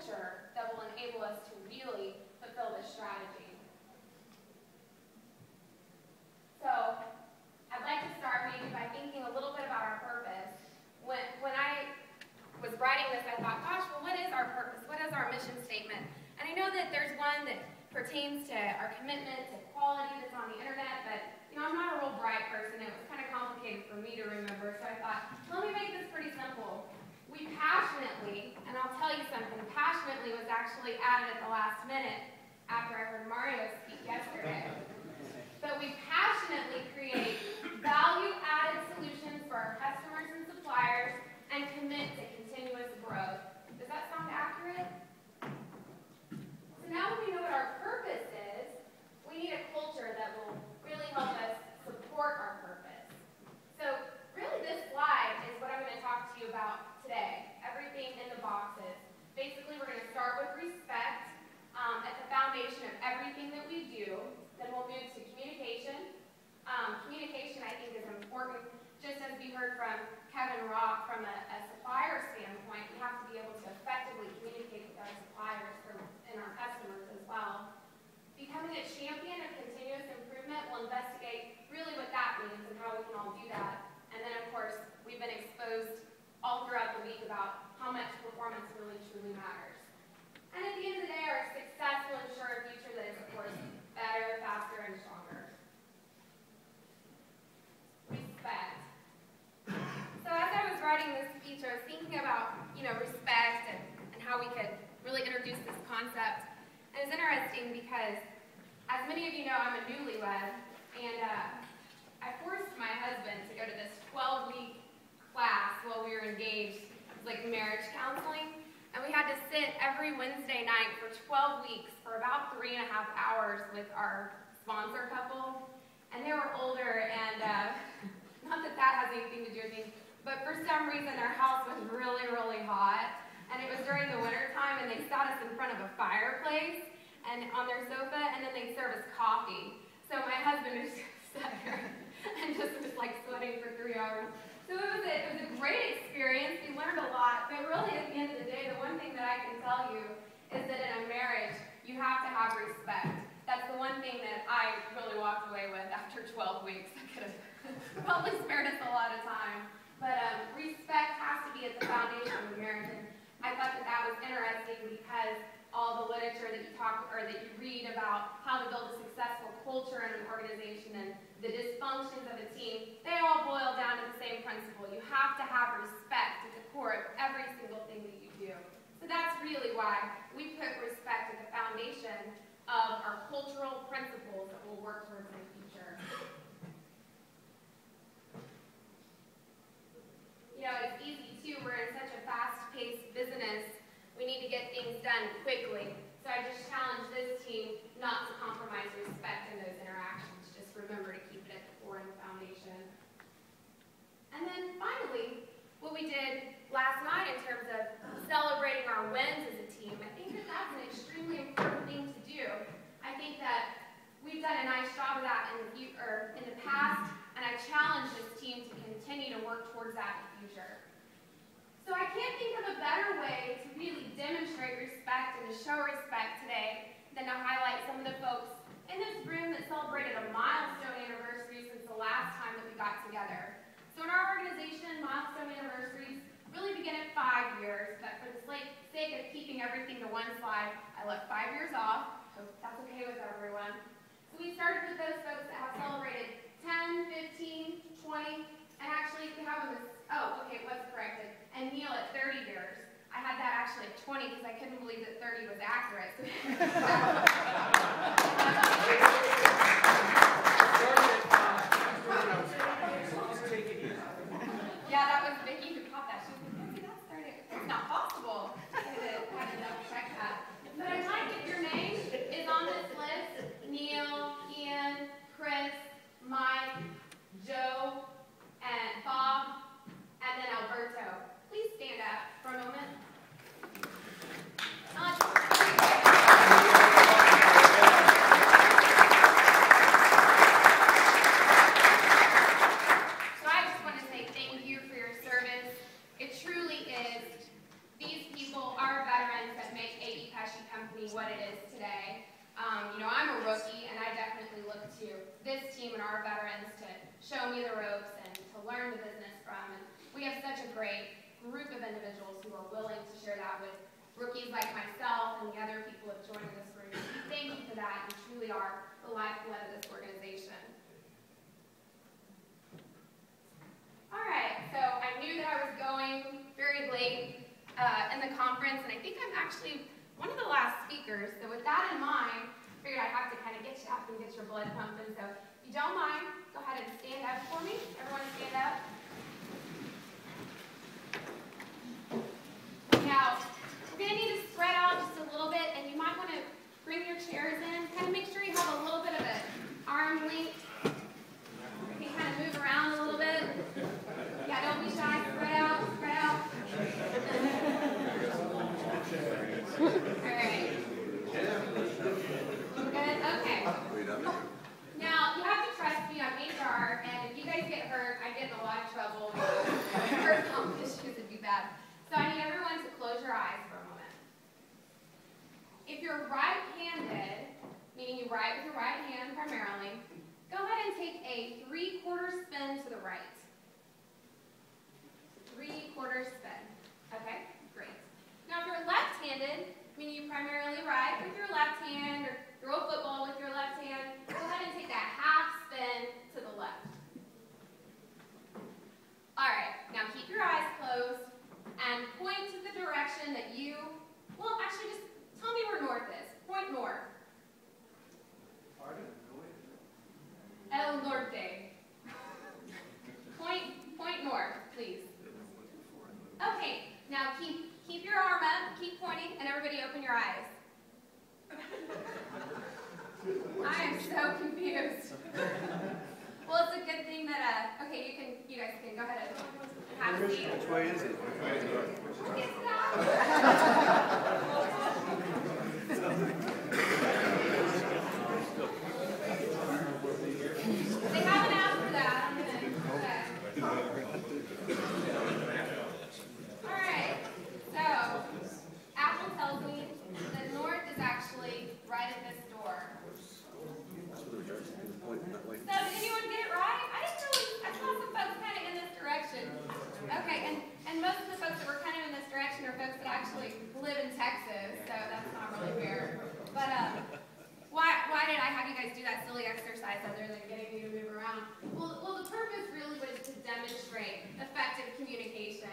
culture that will enable us to really fulfill this strategy. So, I'd like to start maybe by thinking a little bit about our purpose. When I was writing this, I thought, gosh, well, what is our purpose? What is our mission statement? And I know that there's one that pertains to our commitment to quality that's on the internet, but I'm not a real bright person. It was kind of complicated for me to remember, so I thought, let me make this pretty simple. We passionately, and I'll tell you something, passionately was actually added at the last minute after I heard Mario speak yesterday. But we passionately create value-added solutions for our customers and suppliers and commit to continuous growth. Does that sound accurate? So now that we know what our purpose is, we need a culture that will really help us support our purpose. So really this slide is what I'm going to talk to you about today. Everything in the boxes. Basically we're going to start with respect at the foundation of everything that we do. Then we'll move to communication. Communication I think is important. Just as we heard from Kevin Rock from a supplier standpoint, we have to be able to effectively communicate with our suppliers and our customers as well. Becoming a champion of continuous improvement, we'll investigate really what that means and how we can all do that. And then, of course, we've been exposed all throughout the week about how much performance really truly matters. And at the end of the day, our success will ensure a future that is, of course, better, faster, and stronger. Respect. So as I was writing this speech, I was thinking about, respect and how we could really introduce this concept. And it's interesting because, as many of you know, I'm a newlywed, and I forced my husband to go to this 12-week class while we were engaged. It was like marriage counseling, and we had to sit every Wednesday night for 12 weeks for about 3.5 hours with our sponsor couple. And they were older, and not that that has anything to do with me, but for some reason their house was really, really hot. And it was during the winter time, and they sat us in front of a fireplace and on their sofa, and then they'd serve us coffee. So my husband was sat there and just was like sweating for 3 hours. So it was a great experience. We learned a lot, but really at the end of the day, the one thing that I can tell you is that in a marriage, you have to have respect. That's the one thing that I really walked away with after 12 weeks. I could have probably spared us a lot of time. But respect has to be at the foundation of marriage. And I thought that was interesting because all the literature that you read about how to build a successful culture in an organization and the dysfunctions of a team, they all boil down to the same principle. You have to have respect at the core of every single thing that you do. So that's really why we put respect at the foundation of our cultural principles that we'll work towards in the future. It's easy too. We're in such a fast-paced business. We need to get things done quickly. So I just challenge this team not to compromise respect in those interactions. Just remember to keep it at the core and the foundation. And then finally, what we did last night in terms of celebrating our wins as a team, I think that that's an extremely important thing to do. I think that we've done a nice job of that in the past, and I challenge this team to continue to work towards that in the future. So I can't think of a better way to really demonstrate respect and to show respect today than to highlight some of the folks in this room that celebrated a milestone anniversary since the last time that we got together. So in our organization, milestone anniversaries really begin at 5 years, but for the sake of keeping everything to one slide, I left 5 years off. Hope that's okay with everyone. So we started with those folks that have celebrated 10, 15, 20, and actually we have them as, it was corrected, and Neil at 30 years. I had that actually at 20 because I couldn't believe that 30 was accurate. Yeah, that was Vicki who caught that. She was like, "Nancy, that's 30. It's not possible." I had to double check that. But I'd like if your name is on this list: Neil, Ian, Chris, Mike, Joe, and Bob, and then Alberto. Please stand up for a moment. great group of individuals who are willing to share that with rookies like myself and the other people who have joined this group. Thank you for that. You truly are the lifeblood of this organization. All right, so I knew that I was going very late in the conference, and I think I'm actually one of the last speakers. So with that in mind, I figured I'd have to kind of get you up and get your blood pumping. So if you don't mind, go ahead and stand up for me. Everyone stand up. Now, we're going to need to spread out just a little bit, and you might want to bring your chairs in. Kind of make sure you have a little bit of an arm length. You can kind of move around a little bit. Yeah, don't be shy. Spread out, spread out. All right. Good? Okay. Now, you have to trust me, I'm HR, and if you guys get hurt, I get in a lot of trouble. Hurt issues would be bad. So I need everyone to close your eyes for a moment. If you're right-handed, meaning you write with your right hand primarily, go ahead and take a 3/4 spin to the right. 3/4 spin. Okay, great. Now if you're left-handed, meaning you primarily write with your left hand or throw a football with your left hand, go ahead and take that half spin to the left. All right, now keep your eyes closed and point to the direction that you, well, actually just tell me where north is. Point north. El Norte. Point north, please. Okay, now keep your arm up, keep pointing, and everybody open your eyes. I am so confused. Well, it's a good thing that, okay, you guys can go ahead and have a seat. Which way is it? It's They haven't asked for that. I'm gonna All right. So, Apple tells me that north is actually right at this door. So, did anyone get it right? I saw some folks kind of in this direction. Okay, and most of the folks that were kind of in this direction are folks that actually live in Texas, so that's not really fair. But why did I have you guys do that silly exercise other than getting me to move around? Well, the purpose really was to demonstrate effective communication.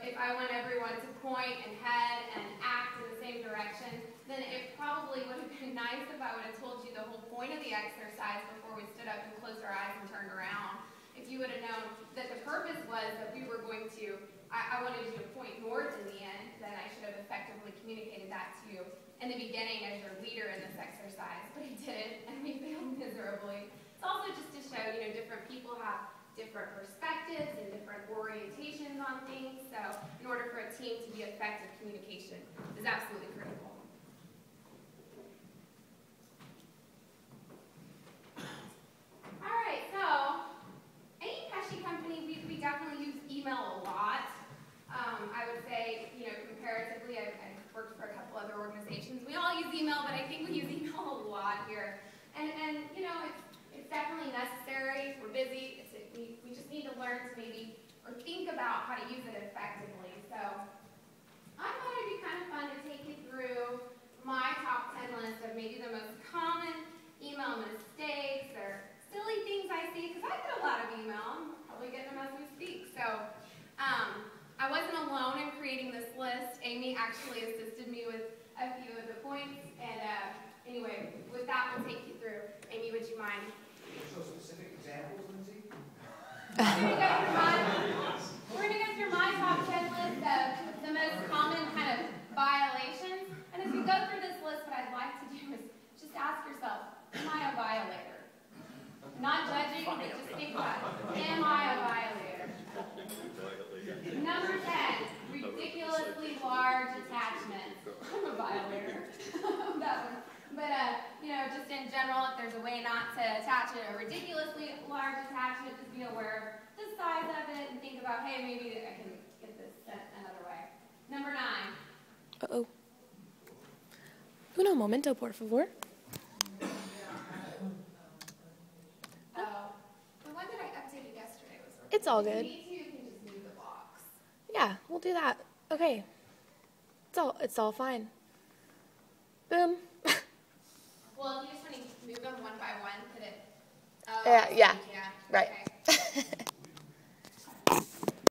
If I want everyone to point and head and act in the same direction, then it probably would have been nice if I would have told you the whole point of the exercise before we stood up and closed our eyes and turned around. If you would have known that the purpose was that we were going to, I wanted you to point north in the end, then I should have effectively communicated that to you in the beginning as your leader in this exercise, but I didn't, and we failed miserably. It's also just to show, different people have different perspectives and different orientations on things, so in order for a team to be effective, communication is absolutely critical. All right, so any Pesci company, we definitely use email a lot. I would say, comparatively, I've worked for a couple other organizations. We all use email, but I think we use email a lot here. And it's definitely necessary. We're busy. We just need to learn to or think about how to use it effectively. So I thought it'd be kind of fun to take you through my top 10 list of maybe the most common email mistakes or silly things I see, because I get a lot of email. I'm probably getting them as we speak. So I wasn't alone in creating this list. Amy actually assisted me with a few of the points. And anyway, with that, we'll take you through. Amy, would you mind? Show specific examples, Lindsay? We're going to go through my top 10 list of the most common kind of violations. And as we go through this list, what I'd like to do is just ask yourself, am I a violator? Not judging, but just think about it. Am I a violator? Number 10, ridiculously large attachments. I'm a violator. That one. But, just in general, if there's a way not to attach a ridiculously large attachment, just be aware of the size of it and think about, hey, maybe I can get this sent another way. Number 9. Uh-oh. Uno momento, por favor. Oh, the one that I updated yesterday was working. It's all If good. you need to, you can just move the Yeah, we'll do that. Okay. It's all fine. Boom. Well, if you just want to move them one by one, could it? Yeah, yeah. You